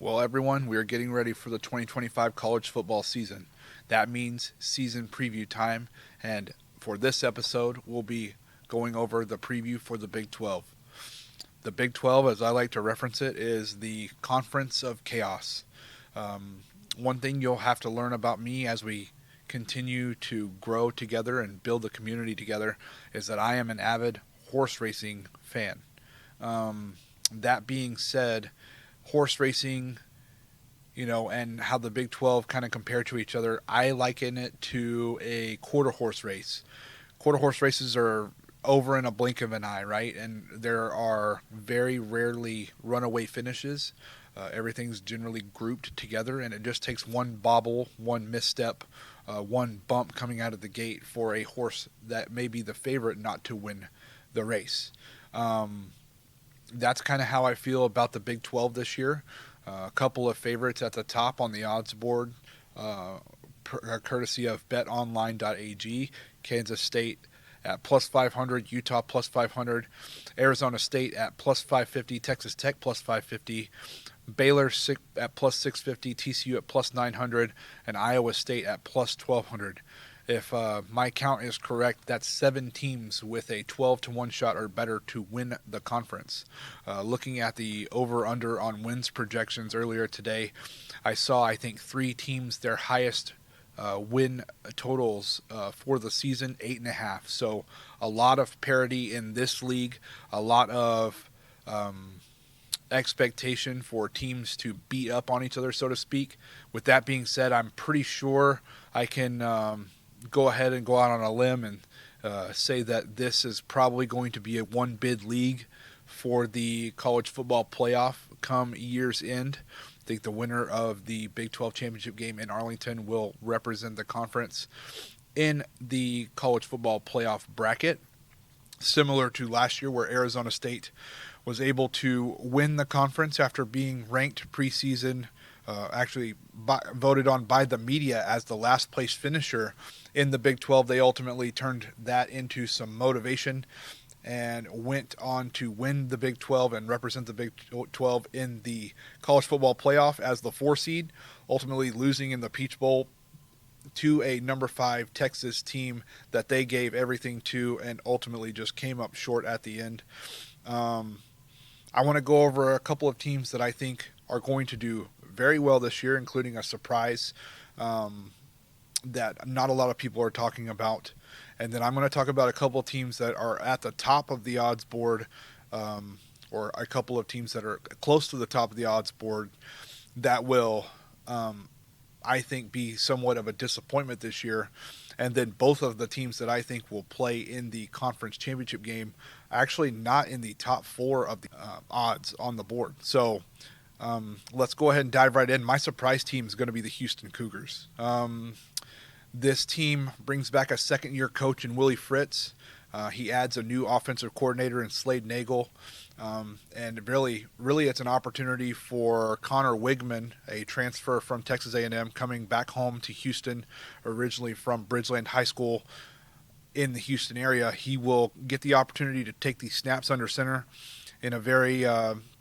Well, everyone, we are getting ready for the 2025 college football season. That means season preview time, and for this episode, we'll be going over the preview for the Big 12. The Big 12, as I like to reference it, is the conference of chaos. One thing you'll have to learn about me as we continue to grow together and build the community together is that I am an avid horse racing fan. That being said, horse racing, and how the Big 12 kind of compare to each other, I liken it to a quarter horse race. Quarter horse races are over in a blink of an eye, right? And there are very rarely runaway finishes. Everything's generally grouped together, and it just takes one bobble, one misstep, one bump coming out of the gate for a horse that may be the favorite not to win the race. That's kind of how I feel about the Big 12 this year. A couple of favorites at the top on the odds board, courtesy of BetOnline.ag. Kansas State at plus 500, Utah plus 500, Arizona State at plus 550, Texas Tech plus 550, Baylor at plus 650, TCU at plus 900, and Iowa State at plus 1200. If my count is correct, that's 7 teams with a 12-1 shot or better to win the conference. Looking at the over-under on wins projections earlier today, I saw, I think, 3 teams, their highest win totals for the season, 8.5. So a lot of parity in this league, a lot of expectation for teams to beat up on each other, so to speak. With that being said, I'm pretty sure I can go ahead and go out on a limb and say that this is probably going to be a one-bid league for the college football playoff come year's end. I think the winner of the Big 12 championship game in Arlington will represent the conference in the college football playoff bracket, similar to last year where Arizona State was able to win the conference after being ranked preseason, voted on by the media as the last place finisher in the Big 12. They ultimately turned that into some motivation and went on to win the Big 12 and represent the Big 12 in the college football playoff as the 4 seed, ultimately losing in the Peach Bowl to a number 5 Texas team that they gave everything to and ultimately just came up short at the end. I want to go over a couple of teams that I think are going to do very well this year, including a surprise that not a lot of people are talking about. And then I'm going to talk about a couple of teams that are at the top of the odds board, or a couple of teams that are close to the top of the odds board that will, I think, be somewhat of a disappointment this year. And then both of the teams that I think will play in the conference championship game actually not in the top 4 of the odds on the board. So let's go ahead and dive right in. My surprise team is going to be the Houston Cougars. This team brings back a second-year coach in Willie Fritz. He adds a new offensive coordinator in Slade Nagel. And really, it's an opportunity for Connor Wigman, a transfer from Texas A&M, coming back home to Houston, originally from Bridgeland High School in the Houston area. He will get the opportunity to take these snaps under center in a very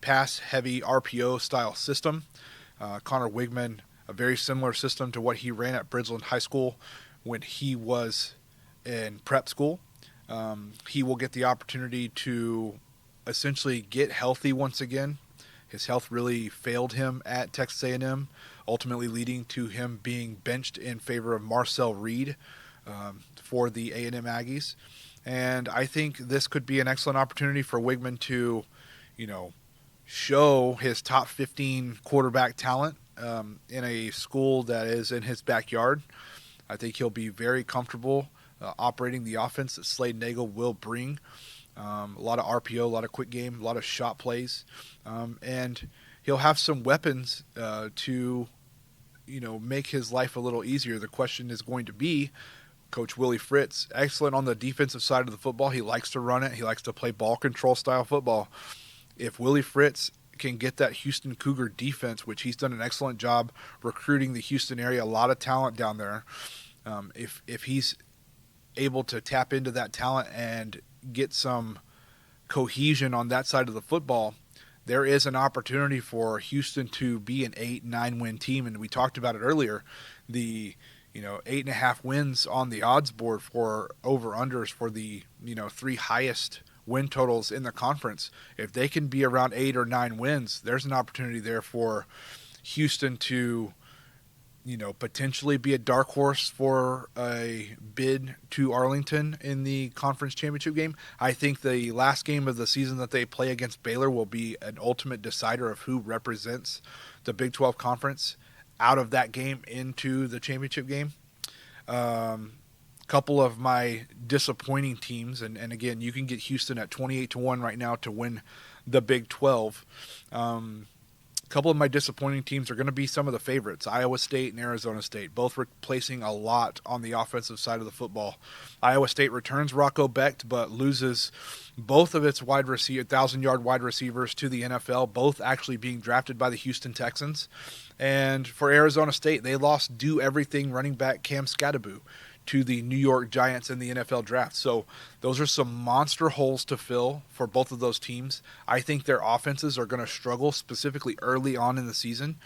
pass-heavy RPO-style system. Connor Wigman, a very similar system to what he ran at Bridgeland High School when he was in prep school. He will get the opportunity to essentially get healthy once again. His health really failed him at Texas A&M, ultimately leading to him being benched in favor of Marcel Reed for the A&M Aggies. And I think this could be an excellent opportunity for Wigman to, show his top 15 quarterback talent in a school that is in his backyard. I think he'll be very comfortable operating the offense that Slade Nagel will bring. A lot of RPO, a lot of quick game, a lot of shot plays. And he'll have some weapons to, make his life a little easier. The question is going to be, Coach Willie Fritz, excellent on the defensive side of the football. He likes to run it. He likes to play ball control style football. If Willie Fritz can get that Houston Cougar defense, which he's done an excellent job recruiting the Houston area, a lot of talent down there. If he's able to tap into that talent and get some cohesion on that side of the football, there is an opportunity for Houston to be an 8-9 win team, and we talked about it earlier. The 8.5 wins on the odds board for over unders for the 3 highest win totals in the conference. If they can be around 8 or 9 wins, there's an opportunity there for Houston to potentially be a dark horse for a bid to Arlington in the conference championship game. I think the last game of the season that they play against Baylor will be an ultimate decider of who represents the Big 12 conference out of that game into the championship game. Couple of my disappointing teams, and again, you can get Houston at 28-1 right now to win the Big 12. Couple of my disappointing teams are going to be some of the favorites, Iowa State and Arizona State, both replacing a lot on the offensive side of the football. Iowa State returns Rocco Becht, but loses both of its 1,000-yard wide receivers to the NFL, both actually being drafted by the Houston Texans. And for Arizona State, they lost do-everything running back Cam Skattebo to the New York Giants in the NFL draft. So those are some monster holes to fill for both of those teams. I think their offenses are going to struggle, specifically early on in the season.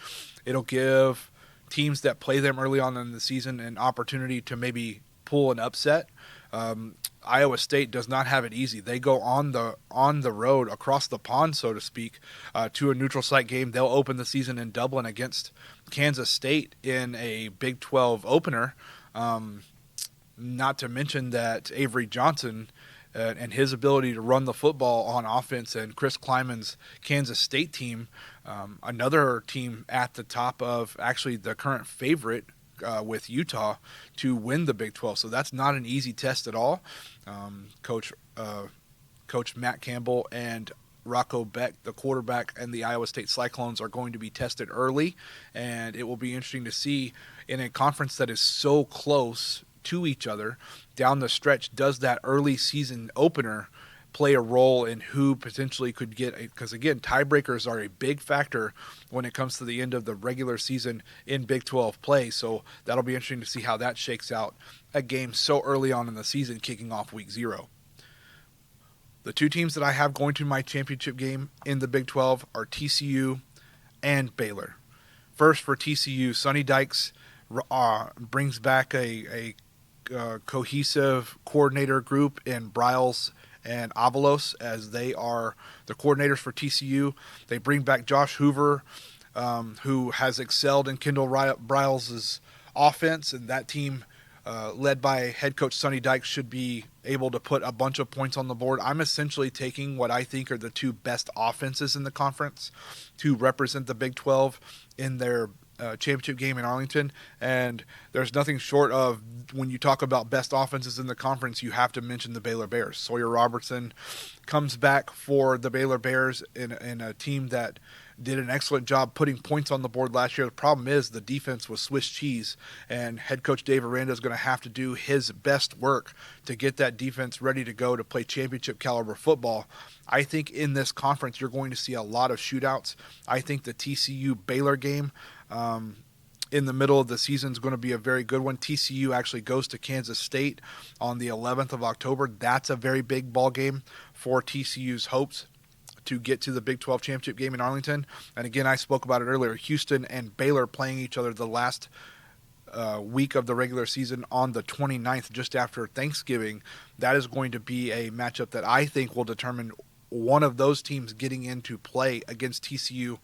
It'll give teams that play them early on in the season an opportunity to maybe pull an upset. Iowa State does not have it easy. They go on the road across the pond, so to speak, to a neutral site game. They'll open the season in Dublin against Kansas State in a Big 12 opener. Not to mention that Avery Johnson and his ability to run the football on offense, and Chris Kleiman's Kansas State team, another team at the top of actually the current favorite with Utah to win the Big 12. So that's not an easy test at all. Coach Matt Campbell and Rocco Becht, the quarterback, and the Iowa State Cyclones are going to be tested early, and it will be interesting to see in a conference that is so close to each other down the stretch, does that early season opener play a role in who potentially could get, because again, tiebreakers are a big factor when it comes to the end of the regular season in Big 12 play. So that'll be interesting to see how that shakes out, a game so early on in the season kicking off week 0. The two teams that I have going to my championship game in the Big 12 are TCU and Baylor. First, for TCU, Sonny Dykes brings back a cohesive coordinator group in Briles and Avalos, as they are the coordinators for TCU. They bring back Josh Hoover, who has excelled in Kendall Briles' offense, and that team, led by head coach Sonny Dykes, should be able to put a bunch of points on the board. I'm essentially taking what I think are the two best offenses in the conference to represent the Big 12 in their championship game in Arlington, and there's nothing short of, when you talk about best offenses in the conference, you have to mention the Baylor Bears. Sawyer Robertson comes back for the Baylor Bears in a team that did an excellent job putting points on the board last year. The problem is the defense was Swiss cheese, and head coach Dave Aranda is going to have to do his best work to get that defense ready to go to play championship caliber football. I think in this conference you're going to see a lot of shootouts. I think the TCU Baylor game in the middle of the season is going to be a very good one. TCU actually goes to Kansas State on the 11th of October. That's a very big ball game for TCU's hopes to get to the Big 12 championship game in Arlington. And again, I spoke about it earlier, Houston and Baylor playing each other the last week of the regular season on the 29th, just after Thanksgiving. That is going to be a matchup that I think will determine one of those teams getting into play against TCU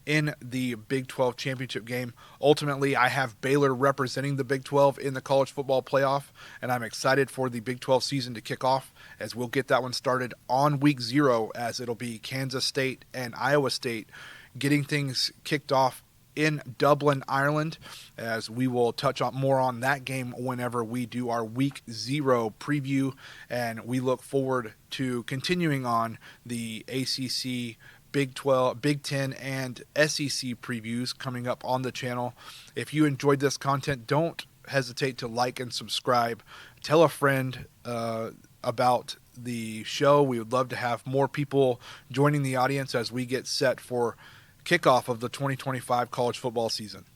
in the Big 12 championship game. Ultimately, I have Baylor representing the Big 12 in the college football playoff, and I'm excited for the Big 12 season to kick off, as we'll get that one started on week 0, as it'll be Kansas State and Iowa State getting things kicked off in Dublin, Ireland, as we will touch on more on that game whenever we do our week 0 preview, and we look forward to continuing on the ACC, Big 12, Big 10, and SEC previews coming up on the channel. If you enjoyed this content, don't hesitate to like and subscribe. Tell a friend about the show. We would love to have more people joining the audience as we get set for kickoff of the 2025 college football season.